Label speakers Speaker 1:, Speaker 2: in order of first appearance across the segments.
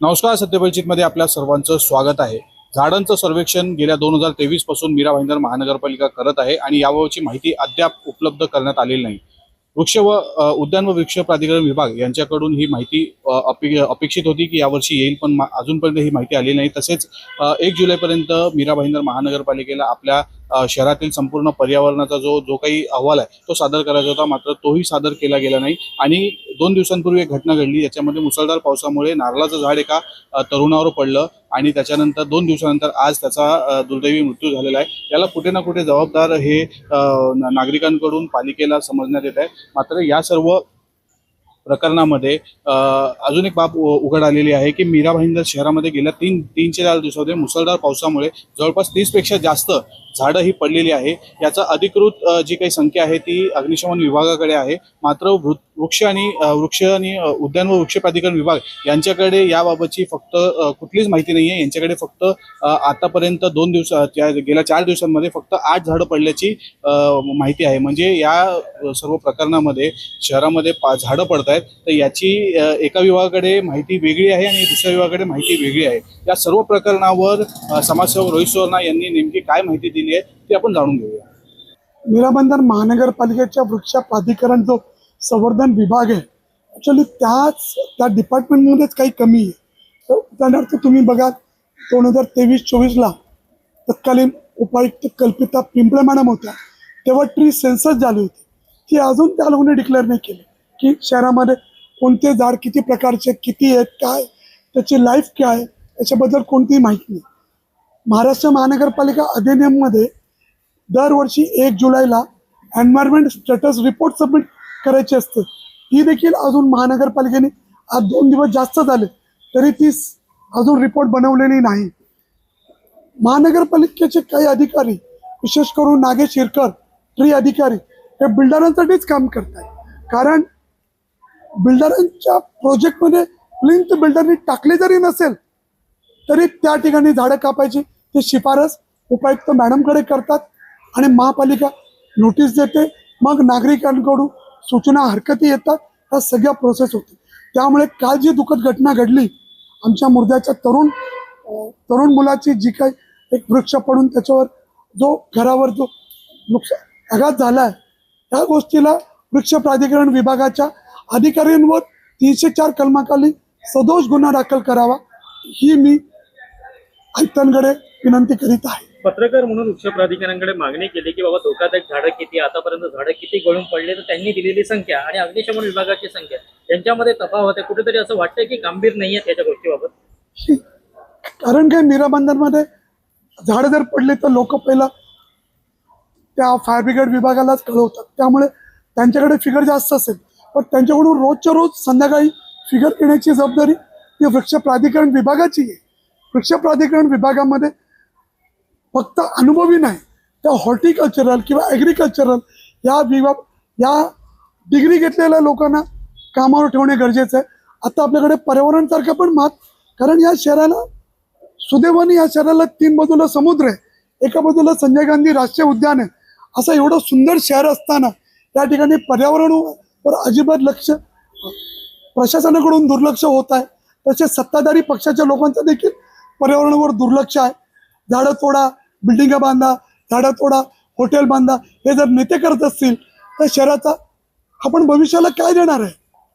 Speaker 1: नमस्कार, सत्यपरिचितमध्ये आपल्या सर्वांचं स्वागत आहे। झाडांचं सर्वेक्षण गेल्या 2023 पासून मीरा भाईंदर महानगरपालिका करत आहे आणि याबाबतची माहिती अद्याप उपलब्ध करण्यात आलेली नाही। वृक्ष व उद्यान व वृक्ष प्राधिकरण विभाग यांच्याकडून ही माहिती अपेक्षित होती की यावर्षी येईल, पण अजूनपर्यंत ही माहिती आली नाही। तसेच 1 जुलैपर्यंत मीरा भाईंदर महानगरपालिकेला आपल्या शहरातील संपूर्ण पर्यावरणाचा जो काही अहवाल आहे तो सादर करायचा होता, मात्र तोही सादर केला गेला नाही। आणि 2 दिवसांपूर्वी एक घटना घडली, याच्यामध्ये मुसळधार पावसामुळे नारळाचं झाड एका तरुणावर पडलं आणि त्याच्यानंतर 2 दिवसानंतर आज त्याचा दुर्दैवी मृत्यू झालेला आहे। याला कुठे ना कुठे जबाबदार हे नागरिकांकडून पालिकेला समजण्यात येत आहे। मात्र या सर्व प्रकरणामध्ये अजून एक बाब उघड आलेली आहे की मीरा भाईंदर शहरामध्ये गेल्या 3 ते 4 दिवसामध्ये मुसळधार पावसामुळे जवळपास 30 पेक्षा जास्त झाडं ही पडलेली आहे। याचा अधिकृत जी काही संख्या आहे ती अग्निशमन विभागाकडे आहे, मात्र वृक्ष आणि उद्यान व वृक्ष प्राधिकरण विभाग यांच्याकडे याबाबतची फक्त कुठलीच माहिती नाही आहे। यांच्याकडे फक्त आतापर्यंत गेल्या 4 दिवसांमध्ये फक्त 8 झाडं पडल्याची माहिती आहे। म्हणजे या सर्व प्रकरणामध्ये शहरामध्ये झाडं पडत आहेत, तर याची एका विभागाकडे माहिती वेगळी आहे आणि दुसऱ्या विभागाकडे माहिती वेगळी आहे। या सर्व प्रकरणावर समाजसेवक रोहित सुवर्णा यांनी नेमकी काय माहिती दिली आहे ते आपण जाणून घेऊया।
Speaker 2: मीरा भाईंदर महानगरपालिकेच्या वृक्ष प्राधिकरण जो संवर्धन विभाग आहे, ॲक्च्युअली त्या डिपार्टमेंटमध्येच काही कमी आहे। तर उदाहरणार्थ तुम्ही बघा, 2023-24ला तत्कालीन उपायुक्त कल्पिता पिंपळे मॅडम होत्या, तेव्हा ट्री सेन्सस झाली होती, ती अजून त्या लोकांनी डिक्लेअर नाही केली की शहरामध्ये कोणते झाड किती प्रकारचे किती आहेत, काय त्याची लाईफ काय आहे, याच्याबद्दल कोणतीही माहिती नाही। महाराष्ट्र महानगरपालिका अधिनियममध्ये दरवर्षी 1 जुलैला एन्व्हायरमेंट स्टेटस रिपोर्ट सबमिट करायची असते, ही देखील अजून महानगरपालिकेने आज 2 दिवस जास्त झाले तरी ती अजून रिपोर्ट बनवलेली नाही। महानगरपालिकेचे काही अधिकारी, विशेष करून नागेश हिरकर ट्री अधिकारी, हे बिल्डरांसाठीच काम करतात, कारण बिल्डरांच्या प्रोजेक्टमध्ये प्लिंथ बिल्डरनी टाकले जरी नसेल तरी त्या ठिकाणी झाडं कापायची ती शिफारस उपायुक्त मॅडमकडे करतात आणि महापालिका नोटीस देते, मग नागरिकांकडून सूचना हरकती येतात, ह्या सगळ्या प्रोसेस होते। त्यामुळे काल जी दुःखद घटना घडली, आमच्या मुर्द्याच्या तरुण मुलाची जी काही एक वृक्ष पडून त्याच्यावर जो घरावर जो आघात झाला आहे, त्या गोष्टीला वृक्ष प्राधिकरण विभागाच्या अधिकाऱ्यांवर 304 कलमाखाली सदोष गुन्हा दाखल करावा, ही मी आयुक्तांकडे विनंती करीत आहे।
Speaker 3: पत्रकार म्हणून वृक्ष प्राधिकरणाकडे मागणी केली की बाबा धोकादायक झाडं किती, आतापर्यंत झाडं किती गळून पडले, तर त्यांनी दिलेली संख्या आणि अग्निशमन विभागाची संख्या यांच्यामध्ये तफावत आहे। कुठेतरी असं वाटतंय की गंभीर नाही आहे त्याच्या गोष्टीबाबत।
Speaker 2: कारण काय, मीरा भाईंदरमध्ये झाडं जर पडले तर लोक पहिला त्या फायर ब्रिगेड विभागालाच कळवतात, त्यामुळे त्यांच्याकडे फिगर जास्त असेल, पण त्यांच्याकडून रोजच्या रोज संध्याकाळी फिगर घेण्याची जबाबदारी ही वृक्ष प्राधिकरण विभागाची आहे। वृक्ष प्राधिकरण विभागामध्ये फक्त अनुभवी नाही, त्या हॉर्टिकल्चरल किंवा ॲग्रिकल्चरल या डिग्री घेतलेल्या लोकांना कामावर ठेवणे गरजेचं आहे। आता आपल्याकडे पर्यावरणसारखं पण कारण या शहराला सुदैवाने या शहराला 3 बाजूला समुद्र आहे, एका बाजूला संजय गांधी राष्ट्रीय उद्यान आहे। असं एवढं सुंदर शहर असताना या ठिकाणी पर्यावरणावर अजिबात लक्ष प्रशासनाकडून दुर्लक्ष होत आहे। तसेच सत्ताधारी पक्षाच्या लोकांचं देखील पर्यावरणावर दुर्लक्ष आहे। झाडं तोडा, बिल्डिंगा बांधा, झाडं तोडा, हॉटेल बांधा, हे जर नेते करत असतील तर शहराचा आपण भविष्याला काय देणार आहे?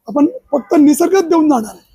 Speaker 2: आपण फक्त निसर्गच देऊन जाणार आहे।